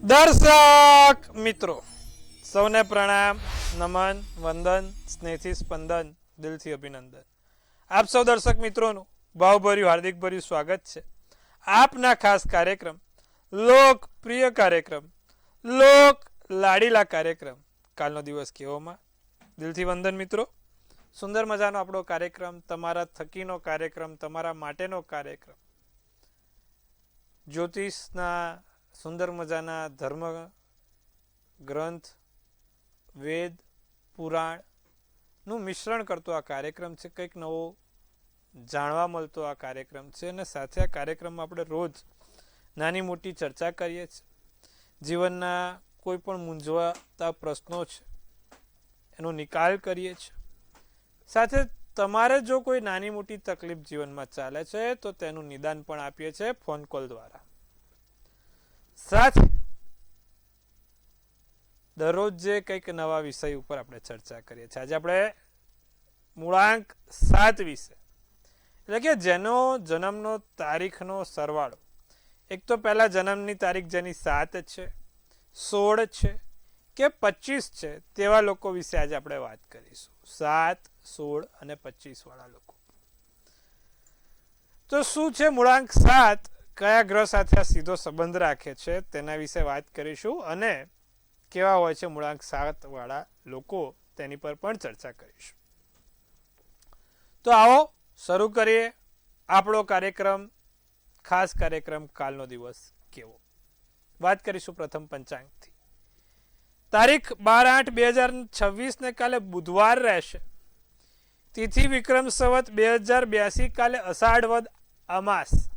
દર્શક મિત્રો સૌને પ્રણામ, નમન, વંદન, સ્નેહથી સ્પંદન, દિલથી અભિનંદન. આપ સૌ દર્શક મિત્રોનું ભાવભર્યું હાર્દિક ભર્યું સ્વાગત છે આપના ખાસ કાર્યક્રમ, લોકપ્રિય કાર્યક્રમ, લોક લાડીલા કાર્યક્રમ કાલનો દિવસ કેવોમાં. દિલથી વંદન મિત્રો. સુંદર મજાનો આપણો કાર્યક્રમ, તમારા થકીનો કાર્યક્રમ, તમારા માટેનો કાર્યક્રમ, જ્યોતિષના સુંદર મજાના ધર્મ ગ્રંથ, વેદ, પુરાણનું મિશ્રણ કરતો આ કાર્યક્રમ છે. કંઈક નવો જાણવા મળતો આ કાર્યક્રમ છે અને સાથે આ કાર્યક્રમમાં આપણે રોજ નાની મોટી ચર્ચા કરીએ છીએ. જીવનના કોઈ પણ મૂંઝવતા પ્રશ્નો છે એનો નિકાલ કરીએ છીએ. સાથે તમારે જો કોઈ નાની મોટી તકલીફ જીવનમાં ચાલે છે તો તેનું નિદાન પણ આપીએ છીએ ફોન કોલ દ્વારા. સાથે દરરોજ જે કંઈક નવા વિષય ઉપર આપણે ચર્ચા કરીએ છીએ. આજે આપણે મૂળાંક 7 વિશે, એટલે કે જેનો જન્મનો તારીખનો સરવાળો, એક તો પહેલા જન્મની તારીખ જેની 7 છે, 16 છે કે 25 છે તેવા લોકો વિશે આજે આપણે વાત કરીશું. 7, 16 અને 25 વાળા લોકો. તો શું છે મૂળાંક 7, કયા ગ્રહ સાથે આ સીધો સંબંધ રાખે છે તેના વિશે વાત કરીશું અને કેવા હોય છે મૂળાંક 7 વાળા લોકો તેની પર પણ ચર્ચા કરીશું. તો આવો શરૂ કરીએ આપણો કાર્યક્રમ, ખાસ કાર્યક્રમ કાલનો દિવસ કેવો. વાત કરીશું પ્રથમ પંચાંગથી. તારીખ 12/8/2026 ને કાલે બુધવાર રહેશે. તિથિ વિક્રમ સંવત 2082, કાલે અષાઢ વદ અમાસ.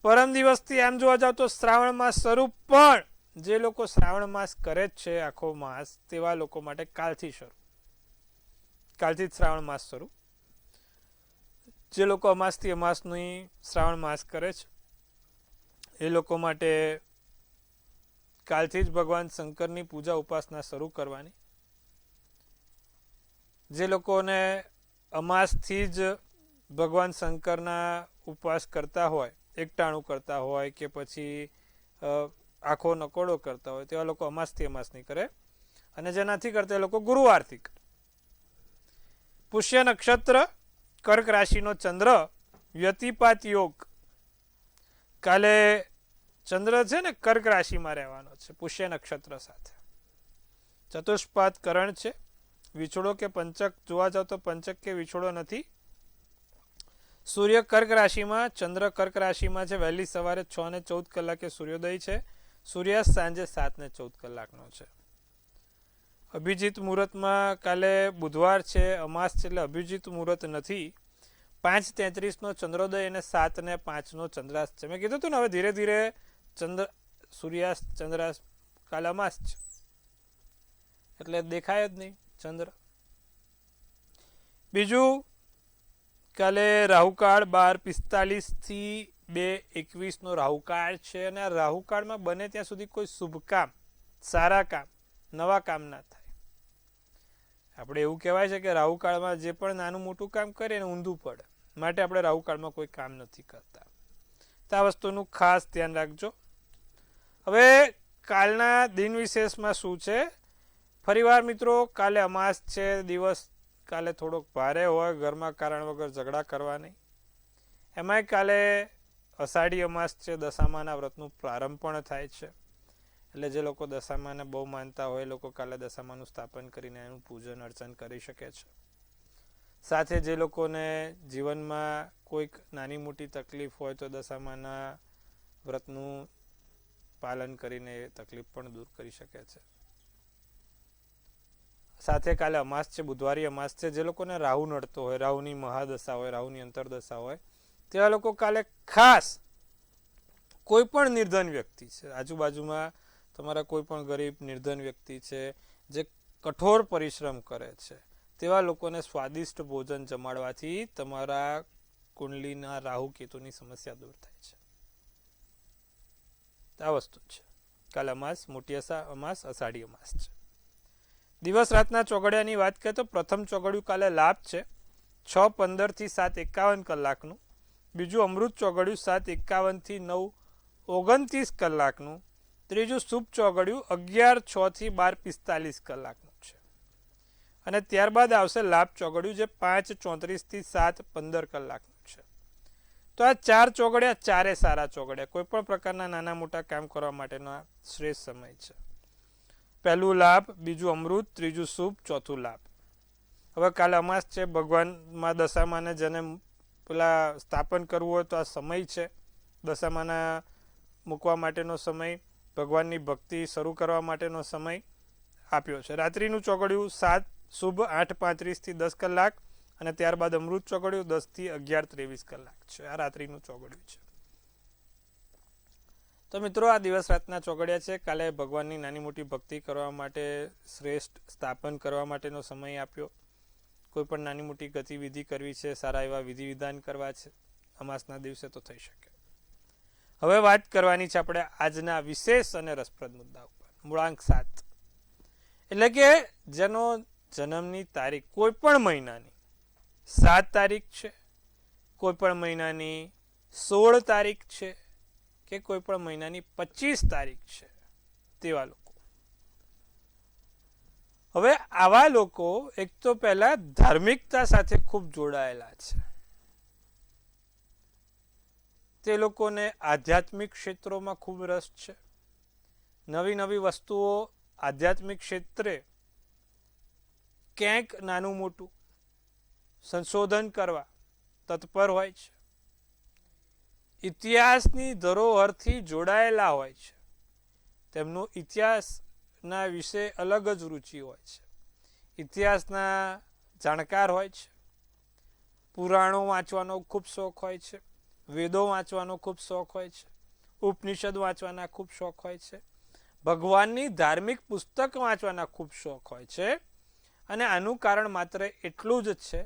પરમ દિવસથી એમ જોવા જાવ તો શ્રાવણ માસ શરૂ, પણ જે લોકો શ્રાવણ માસ કરે જ છે આખો માસ તેવા લોકો માટે કાલથી જ શ્રાવણ માસ શરૂ. જે લોકો અમાસથી અમાસની શ્રાવણ માસ કરે છે એ લોકો માટે કાલથી જ ભગવાન શંકરની પૂજા ઉપાસના શરૂ કરવાની. જે લોકોને અમાસથી જ ભગવાન શંકરના ઉપવાસ કરતા હોય, એકટાણું કરતા હોય કે પછી આખો નકોડો કરતા હોય તેવા લોકો અમાસથી અમાસ નહીં કરે, અને જે નથી કરતા એ લોકો ગુરુવારથી કરે. પુષ્ય નક્ષત્ર, કર્ક રાશિનો ચંદ્ર, વ્યતિપાત યોગ. કાલે ચંદ્ર છે ને કર્ક રાશિમાં રહેવાનો છે પુષ્ય નક્ષત્ર સાથે. ચતુષ્પાત કરણ છે. વિછોડો કે પંચક જોવા જાવ તો પંચક કે વિછોડો નથી. સૂર્ય કર્ક રાશિમાં, ચંદ્ર કર્ક રાશિમાં છે. વહેલી સવારે 6:14 સૂર્યોદય છે. સૂર્યાસ્ત સાંજે 7:14 છે. અભિજીત મુહૂર્તમાં કાલે બુધવાર છે, અમાસ છે એટલે અભિજીત મુહૂર્ત નથી. 5:33 ચંદ્રોદય અને 7:05 ચંદ્રાસ્ત છે. મેં કીધું હતું ને હવે ધીરે ધીરે સૂર્યાસ્ત ચંદ્રાસ્ત, કાલે અમાસ છે એટલે દેખાય જ નહીં ચંદ્ર. બીજું, કાલે રાહુકાળ 12:45 થી 2:21 રાહુકાળ છે અને આ રાહુકાળમાં બને ત્યાં સુધી કોઈ શુભ કામ, સારા કામ, નવા કામ ના થાય. આપણે એવું કહેવાય છે કે રાહુકાળમાં જે પણ નાનું મોટું કામ કરે એને ઊંધું પડે, માટે આપણે રાહુકાળમાં કોઈ કામ નથી કરતા. તો આ વસ્તુનું ખાસ ધ્યાન રાખજો. હવે કાલના દિન વિશેષમાં શું છે? ફરીવાર મિત્રો કાલે અમાસ છે. દિવસ કાલે થોડોક ભારે હોય, ઘરમાં કારણ વગર ઝઘડા કરવા નહીં. એમાંય કાલે અષાઢી અમાસ છે, દશામાના વ્રતનું પ્રારંભ પણ થાય છે. એટલે જે લોકો દશામાને બહુ માનતા હોય એ લોકો કાલે દશામાનું સ્થાપન કરીને એનું પૂજન અર્ચન કરી શકે છે. સાથે જે લોકોને જીવનમાં કોઈક નાની મોટી તકલીફ હોય તો દશામાના વ્રતનું પાલન કરીને એ તકલીફ પણ દૂર કરી શકે છે. સાથે કાલે અમાસ છે, બુધવારી અમાસ છે. જે લોકોને રાહુ નડતો હોય, રાહુની મહાદશા હોય, રાહુની અંતરદશા હોય તેવા લોકો કાલે ખાસ કોઈ પણ નિર્ધન વ્યક્તિ છે, આજુબાજુમાં તમારા કોઈ પણ ગરીબ નિર્ધન વ્યક્તિ છે જે કઠોર પરિશ્રમ કરે છે તેવા લોકોને સ્વાદિષ્ટ ભોજન જમાડવાથી તમારા કુંડલીના રાહુ કેતુની સમસ્યા દૂર થાય છે. આ વસ્તુ છે. કાલે અમાસ, મોટી અમાસ, અષાઢી અમાસ છે. દિવસ રાતના ચોઘડિયાની વાત કરીએ તો પ્રથમ ચોઘડિયું કાલે લાભ છે 6:15 થી 7:51. બીજું અમૃત ચોઘડિયું 7:51 થી 9:29. ત્રીજું શુભ ચોઘડિયું 11:06 થી 12:45 કલાકનું છે. અને ત્યારબાદ આવશે લાભ ચોઘડિયું જે 5:34 થી 7:15 કલાકનું છે. તો આ 4 ચોઘડિયા ચારે સારા ચોઘડિયા, કોઈ પણ પ્રકારના નાના મોટા કામ કરવા માટેનો આ શ્રેષ્ઠ સમય છે. પહેલું લાભ, બીજું અમૃત, ત્રીજું શુભ, ચોથું લાભ. હવે કાલે અમાસ છે, ભગવાનમાં દશામાને જેને પેલા સ્થાપન કરવું હોય તો આ સમય છે. દશામાના મૂકવા માટેનો સમય, ભગવાનની ભક્તિ શરૂ કરવા માટેનો સમય આપ્યો છે. રાત્રિનું ચોઘડિયું 7 શુભ 8:35 થી 10 કલાક અને ત્યારબાદ અમૃત ચોઘડિયું 10 થી 11:23 કલાક છે. આ રાત્રિનું ચોઘડિયું છે. તો મિત્રો, આ દિવસ રાતના ચોઘડિયા છે. કાલે ભગવાનની નાની મોટી ભક્તિ કરવા માટે, શ્રેષ્ઠ સ્થાપન કરવા માટેનો સમય આપ્યો. કોઈ પણ નાની મોટી ગતિવિધિ કરવી છે, સારા એવા વિધિ વિધાન કરવા છે અમાસના દિવસે તો થઈ શકે. હવે વાત કરવાની છે આપણે આજના વિશેષ અને રસપ્રદ મુદ્દા ઉપર. મૂળાંક 7 એટલે કે જેનો જન્મની તારીખ કોઈ પણ મહિનાની 7 તારીખ છે, કોઈ પણ મહિનાની 16 તારીખ છે કે કોઈ પણ મહિનાની 25 તારીખ છે તેવા લોકો. હવે આવા લોકો એક તો પહેલા ધાર્મિકતા સાથે ખૂબ જોડાયેલા છે. તે લોકોને આધ્યાત્મિક ક્ષેત્રોમાં ખૂબ રસ છે. નવી નવી વસ્તુઓ આધ્યાત્મિક ક્ષેત્રે ક્યાંક નાનું મોટું સંશોધન કરવા તત્પર હોય છે. ઇતિહાસની ધરોહરથી જોડાયેલા હોય છે. તેમનો ઇતિહાસના વિશે અલગ જ રુચિ હોય છે. ઇતિહાસના જાણકાર હોય છે. પુરાણો વાંચવાનો ખૂબ શોખ હોય છે. વેદો વાંચવાનો ખૂબ શોખ હોય છે. ઉપનિષદ વાંચવાના ખૂબ શોખ હોય છે. ભગવાનની ધાર્મિક પુસ્તક વાંચવાના ખૂબ શોખ હોય છે. અને આનું કારણ માત્ર એટલું જ છે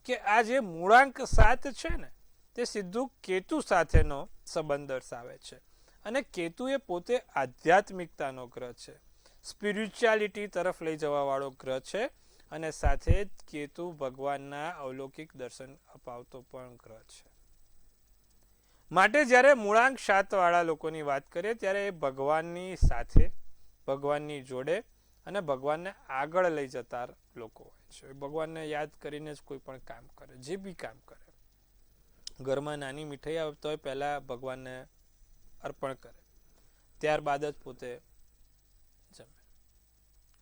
કે આ જે મૂળાંક 7 છે ને, તે સીધું કેતુ સાથેનો સંબંધ દર્શાવે છે. અને કેતુ એ પોતે આધ્યાત્મિકતાનો ગ્રહ છે, સ્પિરિચ્યુઆલિટી તરફ લઈ જવા વાળો ગ્રહ છે. અને સાથે જ કેતુ ભગવાનના અવલૌકિક દર્શન અપાવતો પણ ગ્રહ છે. માટે જ્યારે મૂળાંક 7 વાળા લોકોની વાત કરીએ ત્યારે એ ભગવાનની સાથે, ભગવાનની જોડે અને ભગવાનને આગળ લઈ જતા લોકો હોય છે. ભગવાનને યાદ કરીને જ કોઈ પણ કામ કરે, જે બી કામ કરે. ઘરમાં નાની મીઠાઈ આવતો હોય પહેલા ભગવાનને અર્પણ કરે, ત્યારબાદ જ પોતે જમે.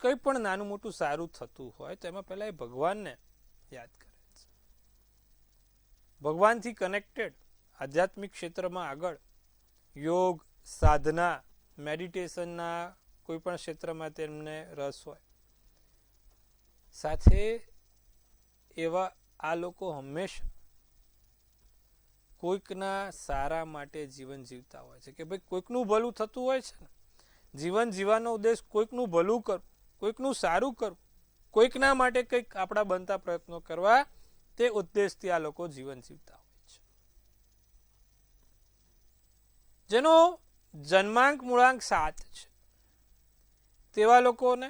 કંઈ પણ નાનું મોટું સારું થતું હોય તો એમાં પહેલા એ ભગવાનને યાદ કરે છે. ભગવાનથી કનેક્ટેડ આધ્યાત્મિક ક્ષેત્રમાં આગળ યોગ, સાધના, મેડિટેશનના કોઈ પણ ક્ષેત્રમાં તેમને રસ હોય. સાથે એવા આ લોકો હંમેશા કોઈકના સારા માટે જીવન જીવતા હોય છે. કે ભાઈ કોઈકનું ભલું થતું હોય છે ને, જીવન જીવવાનો ઉદ્દેશ કોઈકનું ભલું કરવું, કોઈકનું સારું કરવું, કોઈકના માટે કંઈક આપણા બનતા પ્રયત્નો કરવા, તે ઉદ્દેશથી આ લોકો જીવન જીવતા હોય છે. જેનો જન્માંક મૂળાંક 7 છે તેવા લોકોને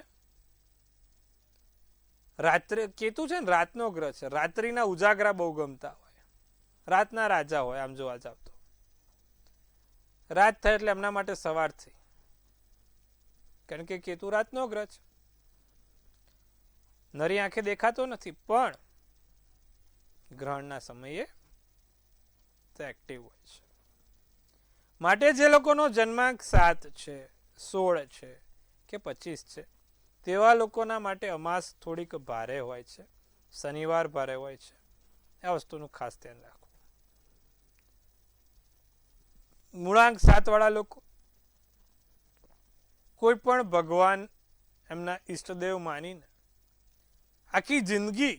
રાત્રે, કેતુ છે ને રાતનો ગ્રહ છે, રાત્રિના ઉજાગરા બહુ ગમતા હોય, રાતના રાજા હોય. આમ જોવા જાવ તો રાત થાય એટલે એમના માટે સવાર થઈ, કારણ કે કેતુ રાતનો ગ્રહ છે. નરી આંખે દેખાતો નથી પણ ગ્રહણના સમયે તે એક્ટિવ હોય છે. માટે જે લોકોનો જન્માંક 7 છે, 16 છે કે 25 છે તેવા લોકોના માટે અમાસ થોડીક ભારે હોય છે, શનિવાર ભારે હોય છે. આ વસ્તુનું ખાસ ધ્યાન રાખવું. મૂળાંક 7 વાળા લોકો કોઈ પણ ભગવાન એમના ઈષ્ટદેવ માનીને આખી જિંદગી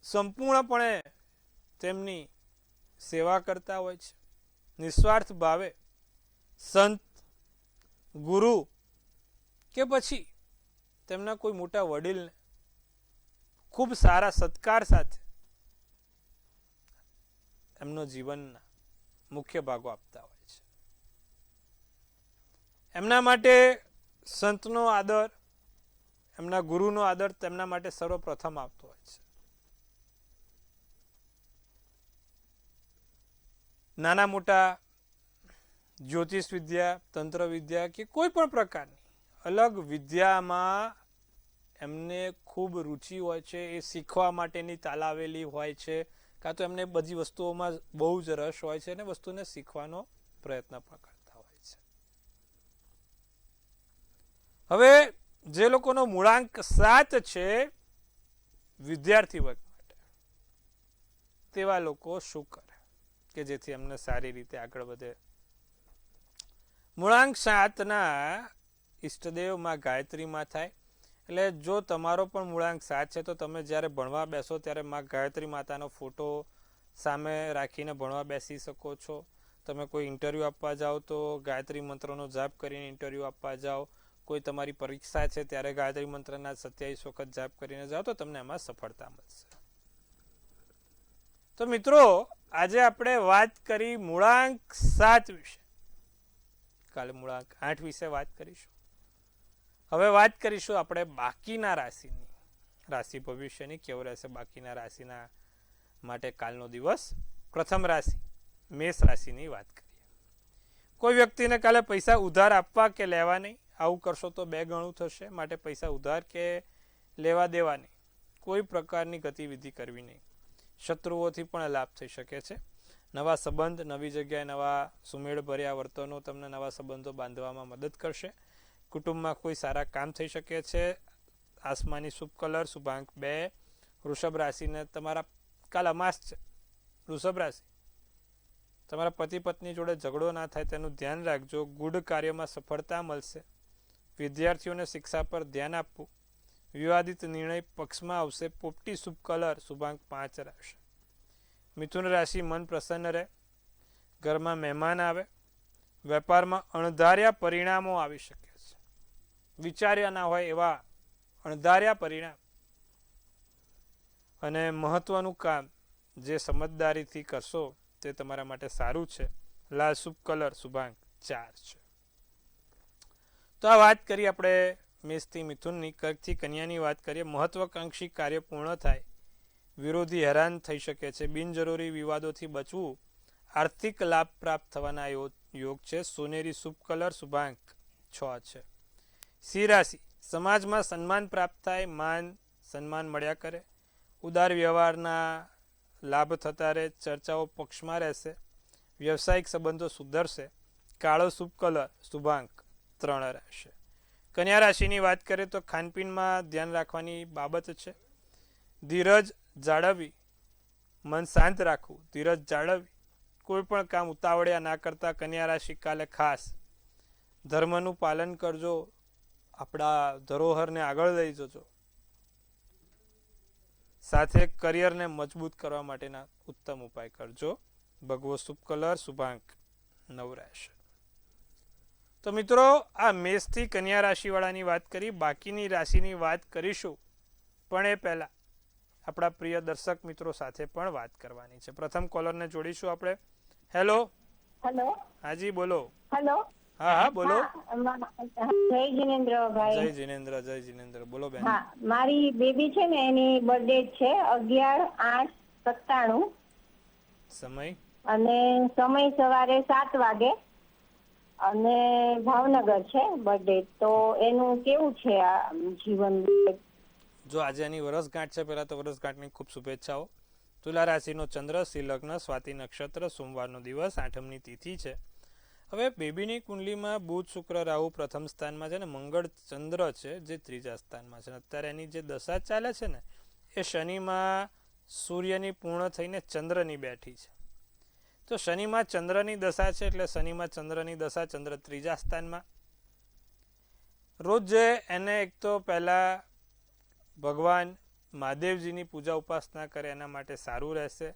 સંપૂર્ણપણે તેમની સેવા કરતા હોય છે. નિસ્વાર્થ ભાવે સંત, ગુરુ કે પછી તેમના કોઈ મોટા વડીલને ખૂબ સારા સત્કાર સાથે એમનો જીવનના મુખ્ય ભાગો આપતા હોય છે. એમના માટે સંતનો આદર, એમના ગુરુનો આદર તેમના માટે સર્વપ્રથમ આવતો હોય છે. નાના મોટા જ્યોતિષ વિદ્યા, તંત્ર વિદ્યા કે કોઈ પણ પ્રકારની અલગ વિદ્યામાં એમને ખૂબ રુચિ હોય છે, એ શીખવા માટેની તાલાવેલી હોય છે, કાં તો એમને બધી વસ્તુઓમાં બહુ જ રસ હોય છે અને વસ્તુને શીખવાનો પ્રયત્ન પણ કરતા હોય છે. હવે જે લોકોનો મૂળાંક 7 છે વિદ્યાર્થી વર્ગ માટે, તેવા લોકો શું કરે કે જેથી એમને સારી રીતે આગળ વધે? મૂળાંક 7ના ઈષ્ટદેવમાં ગાયત્રીમાં થાય. એટલે જો તમારો પણ મૂળાંક 7 છે તો તમે જ્યારે ભણવા બેસો ત્યારે માં ગાયત્રી માતાનો ફોટો સામે રાખીને ભણવા બેસી શકો છો. તમે કોઈ ઇન્ટરવ્યૂ આપવા જાઓ તો ગાયત્રી મંત્રનો જાપ કરીને ઇન્ટરવ્યૂ આપવા જાઓ. કોઈ તમારી પરીક્ષા છે ત્યારે ગાયત્રી મંત્રના 27 વખત જાપ કરીને જાઓ તો તમને એમાં સફળતા મળશે. તો મિત્રો, આજે આપણે વાત કરી મૂળાંક 7 વિશે. કાલે મૂળાંક 8 વિશે વાત કરીશું. હવે વાત કરીશું આપણે બાકીના રાશિની, રાશિ ભવિષ્યની કેવું રહેશે બાકીના રાશિના માટે કાલનો દિવસ. પ્રથમ રાશિ મેષ રાશિની વાત કરીએ. કોઈ વ્યક્તિને કાલે પૈસા ઉધાર આપવા કે લેવા નહીં. આવું કરશો તો 2 ગણું થશે. માટે પૈસા ઉધાર કે લેવા દેવા નહીં. કોઈ પ્રકારની ગતિવિધિ કરવી નહીં. શત્રુઓથી પણ લાભ થઈ શકે છે. નવા સંબંધ, નવી જગ્યાએ નવા સુમેળભર્યા વર્તનો તમને નવા સંબંધો બાંધવામાં મદદ કરશે. કુટુંબમાં કોઈ સારા કામ થઈ શકે છે. આસમાની શુભ કલર શુભાંક 2. વૃષભ રાશિને તમારા કાલ અમાસ છે. વૃષભ રાશિ, તમારા પતિ પત્ની જોડે ઝઘડો ના થાય તેનું ધ્યાન રાખજો. ગુડ કાર્યમાં સફળતા મળશે. વિદ્યાર્થીઓને શિક્ષા પર ધ્યાન આપવું. વિવાદિત નિર્ણય પક્ષમાં આવશે. પોપટી શુભ કલર શુભાંક 5 રહેશે. મિથુન રાશિ, મન પ્રસન્ન રહે. ઘરમાં મહેમાન આવે. વેપારમાં અણધાર્યા પરિણામો આવી શકે છે. વિચાર્યા ના હોય એવા અણધાર્યા પરિણામ. અને મહત્વનું કામ જે સમજદારીથી કરશો તે તમારા માટે સારું છે. લાલ શુભ કલર શુભાંક 4 છે. તો આ વાત કરી આપણે મેષથી મિથુનની. કર્કથી કન્યાની વાત કરીએ. મહત્વાકાંક્ષી કાર્ય પૂર્ણ થાય. વિરોધી હેરાન થઈ શકે છે. બિનજરૂરી વિવાદોથી બચવું. આર્થિક લાભ પ્રાપ્ત થવાના યોગ છે. સોનેરી શુભ કલર શુભાંક 6 છે. સિંહ રાશિ, સમાજમાં સન્માન પ્રાપ્ત થાય. માન સન્માન મળ્યા કરે. ઉદાર વ્યવહારના લાભ થતા રહે. ચર્ચાઓ પક્ષમાં રહેશે. વ્યવસાયિક સંબંધો સુધરશે. કાળો શુભ કલર શુભાંક 3 રહેશે. કન્યા રાશિની વાત કરીએ તો ખાનપીનમાં ધ્યાન રાખવાની બાબત છે. ધીરજ જાળવવી. મન શાંત રાખવું. ધીરજ જાળવવી. કોઈ પણ કામ ઉતાવળ્યા ના કરતા. કન્યા રાશિ કાલે ખાસ ધર્મનું પાલન કરજો. આપણા ધરોહરને આગળ લઈ જજો. સાથે કરિયરને મજબૂત કરવા માટેના ઉત્તમ ઉપાય કરજો. ભગવો શુભ કલર શુભાંક 9 રહેશે. તો મિત્રો, આ મેષથી કન્યા રાશિવાળાની વાત કરી. બાકીની રાશિની વાત કરીશું, પણ એ પહેલા આપણા પ્રિય દર્શક મિત્રો સાથે પણ વાત કરવાની છે. પ્રથમ કોલરને જોડીશું આપણે. હેલો. હેલો. હાજી બોલો. હેલો. હા હા બોલો. જય જીનેન્દ્રભાઈ. જય જીનેન્દ્ર, જય જીનેન્દ્ર. બોલો બેન. હા, મારી બેબી છે ને એની બર્થડે છે 11/8/97. સમય? અને સમય સવારે 7 વાગે. અને ભાવનગર છે બર્થડે. તો એનું કેવું છે આ જીવન? જો આજે એની વરસગાંઠ છે, પહેલા તો વરસગાંઠની ખૂબ શુભેચ્છાઓ. તુલા રાશિનો ચંદ્ર, સિંહ લગ્ન, સ્વાતિ નક્ષત્ર, સોમવારનો દિવસ, 8મની તિથિ છે. હવે બેબીની કુંડલીમાં બુધ શુક્ર રાહુ પ્રથમ સ્થાનમાં છે ને મંગળ ચંદ્ર છે જે ત્રીજા સ્થાનમાં છે. અત્યારે એની જે દશા ચાલે છે ને એ શનિમાં સૂર્યની પૂર્ણ થઈને ચંદ્રની બેઠી છે. તો શનિમાં ચંદ્રની દશા છે એટલે શનિમાં ચંદ્રની દશા, ચંદ્ર ત્રીજા સ્થાનમાં. રોજ એને એક તો પહેલાં ભગવાન મહાદેવજીની પૂજા ઉપાસના કરે એના માટે સારું રહેશે.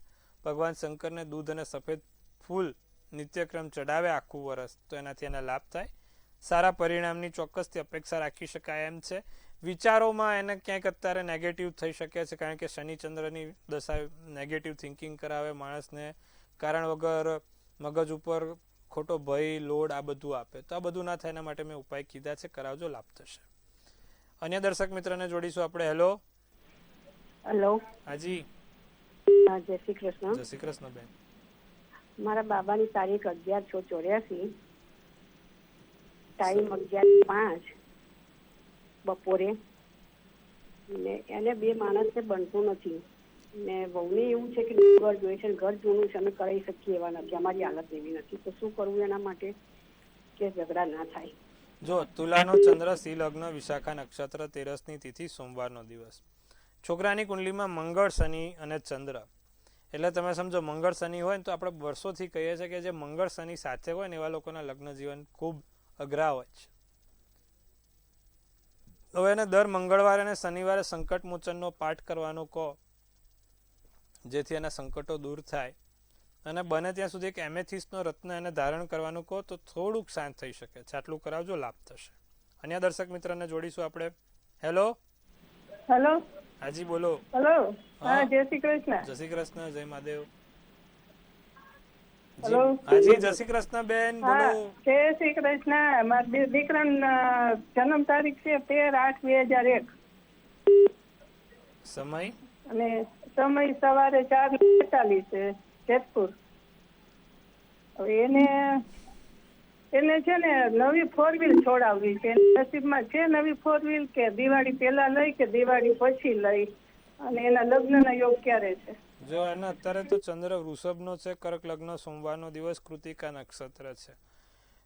ભગવાન શંકરને દૂધ અને સફેદ ફૂલ નિત્યક્રમ ચડાવે આખું વરસ તો એનાથી એને લાભ થાય. સારા પરિણામની ચોક્કસથી અપેક્ષા રાખી શકાય એમ છે. વિચારોમાં એને ક્યાંક અત્યારે નેગેટિવ થઈ શકે છે, કારણ કે શનિચંદ્રની દશા નેગેટિવ થિંકિંગ કરાવે માણસને. કારણ વગર મગજ ઉપર ખોટો ભય, લોડ આ બધું આપે. તો આ બધું ના થાય એના માટે મેં ઉપાય કીધા છે, કરાવજો, લાભ થશે. અન્ય દર્શક મિત્રને જોડીશું આપણે. હેલો. હેલો. હાજી. જય શ્રી કૃષ્ણ. જય શ્રી કૃષ્ણ બેન. મારા બાબાની તારીખ 11/6/84. ટાઈમ 11:05 બપોરે. ને એને 2 માણસને બનતું નથી ને વહુને એવું છે કે ઘર જોઈએ છે, ઘર જૂનું છે, અમે કરી શકીએ એવા નથી, અમારી હાલત એવી નથી. તો શું કરવું એના માટે કે ઝઘડા ના થાય? જો તુલાનો ચંદ્ર સિંહ લગ્ન વિશાખા નક્ષત્ર 13ની તિથિ સોમવારનો દિવસ. છોકરાની કુંડલીમાં મંગળ શનિ અને ચંદ્ર, એટલે તમે સમજો મંગળ શનિ હોય ને તો આપણે વર્ષોથી કહીએ છીએ કે જે મંગળ શનિ સાથે હોય ને એવા લોકોના લગ્ન જીવન ખૂબ અઘરા હોય છે. હવે એને દર મંગળવારે અને શનિવારે સંકટ મોચનનો પાઠ કરવાનો કહો, જેથી એના સંકટો દૂર થાય. અને બને ત્યાં સુધી એક એમેથિસ્ટનો રત્ન એને ધારણ કરવાનું કહો તો થોડુંક શાંત થઈ શકે છે. આટલું કરાવજો, લાભ થશે. અન્ય દર્શક મિત્રને જોડીશું આપણે. Hello hello. હાજી બોલો. હેલો. હા, જય શ્રી કૃષ્ણ. જય શ્રી કૃષ્ણ, જય મહાદેવ. હેલો. હાજી જય શ્રી કૃષ્ણ બેન, બોલો. જય શ્રી કૃષ્ણ. મારા દીકરાનો જન્મ તારીખ છે 13/8/2001 સમય અને સમય સવારે 4:45 જેતપુર. હવે એને છે ને નવી 4 વ્હીલ છોડાવવી છે. નસીબમાં છે નવી 4 વ્હીલ કે દિવાળી પહેલા લઈ કે દિવાળી પછી લઈ, અને એના લગ્નના યોગ ક્યારે છે? જો એને અત્યારે તો ચંદ્ર વૃષભનો છે, કર્ક લગ્ન, સોમવારનો દિવસ, કૃતિકા નક્ષત્ર છે.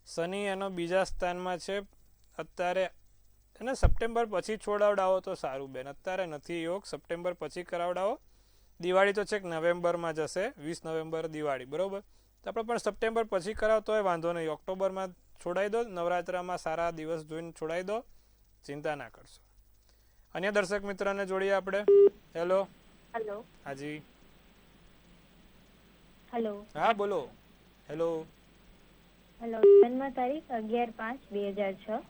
શનિ એનો બીજા સ્થાનમાં છે. અત્યારે એને સપ્ટેમ્બર પછી છોડાવડાવો તો સારું બેન, અત્યારે નથી યોગ. સપ્ટેમ્બર પછી કરાવડાવો. દિવાળી તો છેક નવેમ્બરમાં જશે, 20 નવેમ્બર દિવાળી, બરોબર. તો આપણે પણ સપ્ટેમ્બર પછી કરાવતો હોય વાંધો નહીં, ઓક્ટોબરમાં છોડાવી દો, નવરાત્રામાં સારા દિવસ જોઈને છોડાવી દો, ચિંતા ના કરશો. અન્ય દર્શક મિત્રને જોડીએ આપણે. હેલો. હેલો. હાજી. હેલો. હા બોલો. હેલો. હેલો. જન્મ તારીખ 11/5/2006.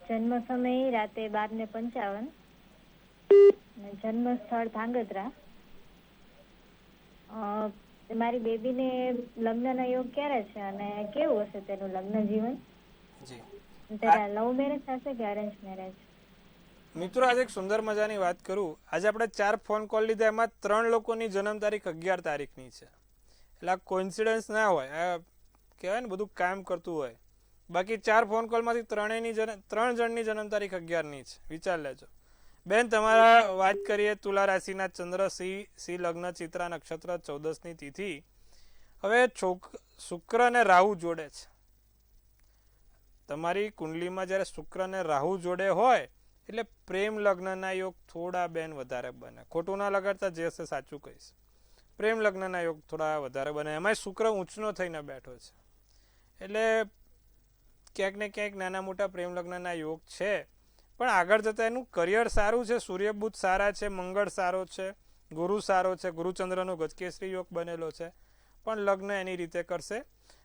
જન્મ સમય રાતે 12:55 અને જન્મ સ્થળ ધાંગધ્રા. મારી બેબીને લગ્નના યોગ ક્યારે છે અને કેવું હશે તેનું લગ્ન જીવન? જી. તેના લવ મેરેજ થશે કે અરેન્જ મેરેજ? મિત્રો આજે એક સુંદર મજાની વાત કરું. આજે આપણે 4 ફોન કોલ લીધા, એમાં 3 લોકોની જન્મ તારીખ 11 તારીખની છે. એટલે આ કોઇન્સિડન્સ ના હોય, આ કહેવાય ને બધું કામ કરતું હોય. બાકી 4 ફોન કોલમાંથી 3 જણની જન્મ તારીખ 11ની છે. વિચાર લેજો બેન. તમારા વાત કરીએ તુલા રાશિના ચંદ્ર સિંહ લગ્ન, ચિત્રા નક્ષત્ર, 14ની તિથિ. હવે શુક્ર અને રાહુ જોડે છે. તમારી કુંડલીમાં જ્યારે શુક્ર અને રાહુ જોડે હોય એટલે પ્રેમ લગ્નના યોગ થોડા બેન વધારે બને. ખોટું ના લગાડતા, જે હશે સાચું કહીશ. પ્રેમ લગ્નના યોગ થોડા વધારે બને. એમાં શુક્ર ઊંચનો થઈને બેઠો છે એટલે ક્યાંક ને ક્યાંક નાના મોટા પ્રેમ લગ્નના યોગ છે. પણ આગળ જતાં એનું કરિયર સારું છે. સૂર્ય બુધ સારા છે, મંગળ સારો છે, ગુરુ સારો છે, ગુરુચંદ્રનો ગજકેસરી યોગ બનેલો છે. પણ લગ્ન એની રીતે કરશે.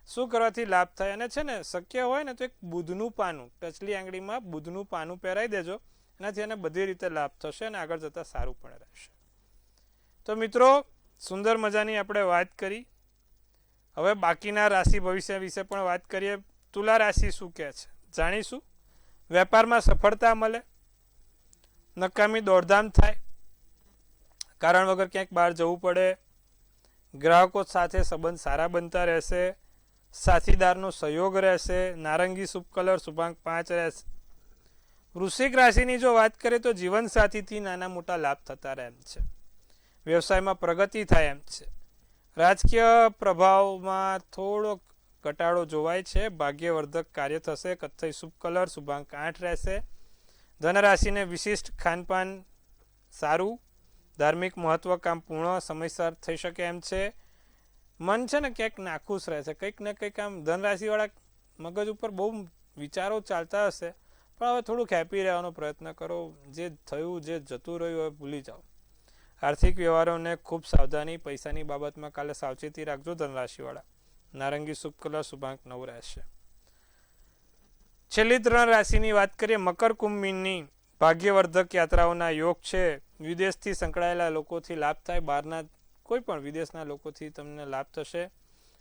શું કરવાથી લાભ થાય? અને છે ને શક્ય હોય ને તો એક બુધનું પાનું, ટચલી આંગળીમાં બુધનું પાનું પહેરાવી દેજો, એનાથી એને બધી રીતે લાભ થશે અને આગળ જતાં સારું પણ રહેશે. તો મિત્રો સુંદર મજાની આપણે વાત કરી. હવે બાકીના રાશિ ભવિષ્ય વિશે પણ વાત કરીએ. તુલા રાશિ શું કહે છે જાણીશું. વેપારમાં સફળતા મળે, નકામી દોડધામ થાય, કારણ વગર ક્યાંક બહાર જવું પડે, ગ્રાહકો સાથે સંબંધ સારા બનતા રહેશે, સાથીદારનો સહયોગ રહેશે, નારંગી શુભ કલર, શુભાંક 5 રહેશે. વૃશ્ચિક રાશિની જો વાત કરીએ તો જીવનસાથીથી નાના મોટા લાભ થતા રહે એમ છે. વ્યવસાયમાં પ્રગતિ થાય એમ છે. રાજકીય પ્રભાવમાં થોડો ઘટાડો જોવાય છે. ભાગ્યવર્ધક કાર્ય થશે. કથ્થઈ શુભ કલર, શુભાંક 8 રહેશે. ધનરાશિને વિશિષ્ટ ખાનપાન સારું, ધાર્મિક મહત્વકામ પૂર્ણ સમયસર થઈ શકે એમ છે. મન છે ને ક્યાંક નાખુશ રહે છે. કંઈક ને કંઈક આમ ધનરાશિવાળા મગજ ઉપર બહુ વિચારો ચાલતા હશે, પણ હવે થોડુંક હેપી રહેવાનો પ્રયત્ન કરો. જે થયું, જે જતું રહ્યું હવે ભૂલી જાઓ. આર્થિક વ્યવહારોને ખૂબ સાવધાની, પૈસાની બાબતમાં કાલે સાવચેતી રાખજો ધનરાશિવાળા. નારંગી શુભ કલર, શુભાંક 9 રહેશે. છેલ્લી 3 રાશિની વાત કરીએ. મકર કુંભ મીનની ભાગ્યવર્ધક યાત્રાઓના યોગ છે. વિદેશથી સંકળાયેલા લોકોથી લાભ થાય. બહારના કોઈ પણ વિદેશના લોકોથી તમને લાભ થશે.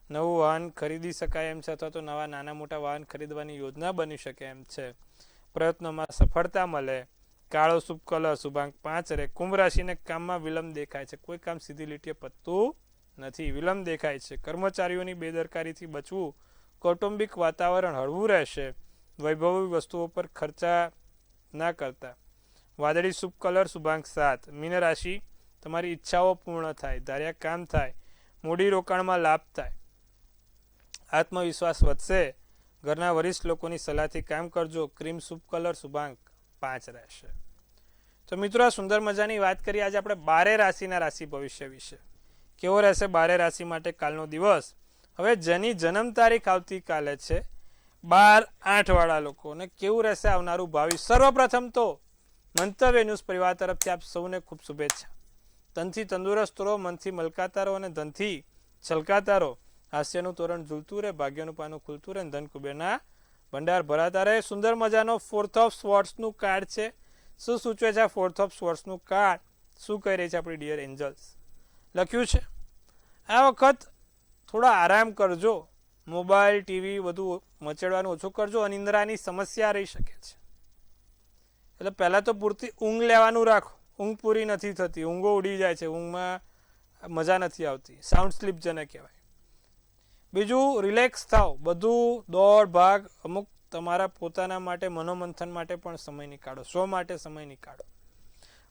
નવું વાહન ખરીદી શકાય એમ છે, અથવા તો નવા નાના મોટા વાહન ખરીદવાની યોજના બની શકે એમ છે. પ્રયત્નોમાં સફળતા મળે. કાળો શુભ કલર, શુભાંક 5 રહે. કુંભ રાશિને કામમાં વિલંબ દેખાય છે. કોઈ કામ સીધી લીટીએ પતતું નથી, વિલંબ દેખાય છે. કર્મચારીઓની બેદરકારીથી બચવું કૌટુંબિક વાતાવરણ હળવું રહેશે. વૈભવી વસ્તુઓ પર ખર્ચા ના કરતા. વાદળી શુભ કલર શુભાંક 7. મીન રાશિ, તમારી ઈચ્છાઓ પૂર્ણ થાય, ધાર્યા કામ થાય, મૂડી રોકાણમાં લાભ થાય, આત્મવિશ્વાસ વધશે. ઘરના વરિષ્ઠ લોકોની સલાહથી કામ કરજો. ક્રીમ શુભ કલર શુભાંક 5 રહેશે. તો મિત્રો, આ સુંદર મજાની વાત કરી આજે આપણે 12 રાશિના રાશિ ભવિષ્ય વિશે. કેવો રહેશે 12 રાશિ માટે કાલનો દિવસ? હવે જેની જન્મ તારીખ આવતીકાલે છે 12-8 વાળા લોકોને કેવું રહેશે આવનારું ભાવિ? સર્વપ્રથમ તો મંતવ્ય ન્યૂઝ પરિવાર તરફથી આપ સૌને ખૂબ શુભેચ્છા. તનથી તંદુરસ્ત રહો, મનથી મલકાતા રહો અને ધનથી છલકાતા રહો. હાસ્યનું તોરણ ઝૂલતું રહે, ભાગ્યનું પાનું ખુલતું રહે, ધન કુબેરના ભંડાર ભરાતા રહે. સુંદર મજાનો 4th ઓફ સ્વોર્ડ્સનું કાર્ડ છે. શું સૂચવે છે આ 4th ઓફ સ્વોર્ડ્સનું કાર્ડ? શું કહી રહી છે આપણી ડિયર એન્જલ્સ? લખ્યું છે આ વખત થોડા આરામ કરજો. મોબાઈલ ટીવી બધું મચેડવાનું ઓછું કરજો. અનિંદ્રાની સમસ્યા રહી શકે છે, એટલે પહેલાં તો પૂરતી ઊંઘ લેવાનું રાખો. ઊંઘ પૂરી નથી થતી, ઊંઘો ઉડી જાય છે, ઊંઘમાં મજા નથી આવતી. સાઉન્ડ સ્લીપ જેને કહેવાય. બીજું, રિલેક્સ થાવ. બધું દોડ ભાગ, અમુક તમારા પોતાના માટે મનોમંથન માટે પણ સમય નીકાળો, સ્વ માટે સમય નીકાળો.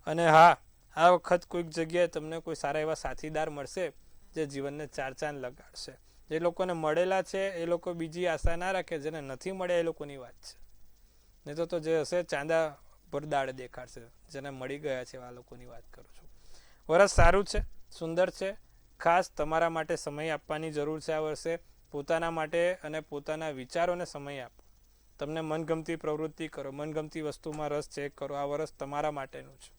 અને હા, આ વખત કોઈક જગ્યાએ તમને કોઈ સારા એવા સાથીદાર મળશે જે જીવનને ચાર ચાંદ લગાડશે. જે લોકોને મળેલા છે એ લોકો બીજી આશા ના રાખે, જેને નથી મળ્યા એ લોકોની વાત છે. નહીં તો જે હશે ચાંદા પર દાડે દેખાડશે. જેને મળી ગયા છે એવા લોકોની વાત કરું છું. વરસ સારું છે, સુંદર છે. ખાસ તમારા માટે સમય આપવાની જરૂર છે આ વર્ષે. પોતાના માટે અને પોતાના વિચારોને સમય આપો. તમને મનગમતી પ્રવૃત્તિ કરો, મનગમતી વસ્તુમાં રસ ચેક કરો. આ વર્ષ તમારા માટેનું છે,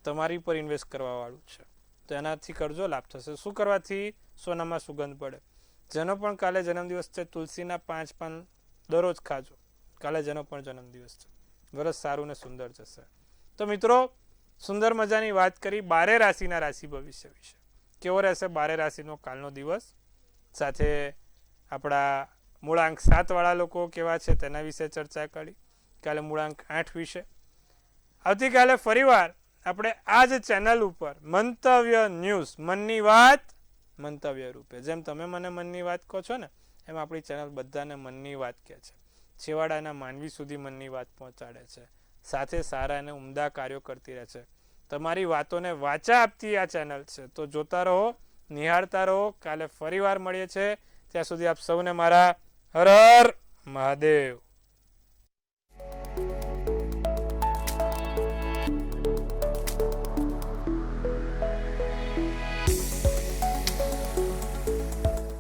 તમારી પર ઇન્વેસ્ટ કરવાવાળું છે. તો એનાથી કરજો, લાભ થશે. શું કરવાથી? સોનામાં સુગંધ પડે. જેનો પણ કાલે જન્મદિવસ છે, તુલસીના 5 પાન દરરોજ ખાજો. કાલે જેનો પણ જન્મદિવસ છે. વરસ સારું ને સુંદર જશે. તો મિત્રો, સુંદર મજાની વાત કરી 12 રાશિના રાશિ ભવિષ્ય વિશે. કેવો રહેશે 12 રાશિનો કાલનો દિવસ? સાથે આપણા મૂળાંક 7 વાળા લોકો કેવા છે તેના વિશે ચર્ચા કરી. કાલે મૂળાંક 8 વિશે. આવતીકાલે ફરીવાર આપણે આ જ ચેનલ ઉપર મંતવ્ય ન્યૂઝ, મનની વાત મંતવ્ય રૂપે, જેમ તમે મને મનની વાત કહો છો ને, એમ આપણી ચેનલ બધાને મનની વાત કહે છે. છેવાડાના માનવી સુધી મનની વાત પહોંચાડે છે. સાથે સારા અને ઉમદા કાર્યો કરતી રહે છે. તમારી વાતોને વાચા આપતી આ ચેનલ છે. તો જોતા રહો, નિહાળતા રહો. કાલે ફરીવાર મળીએ છીએ. ત્યાં સુધી આપ સૌને મારા હર હર મહાદેવ.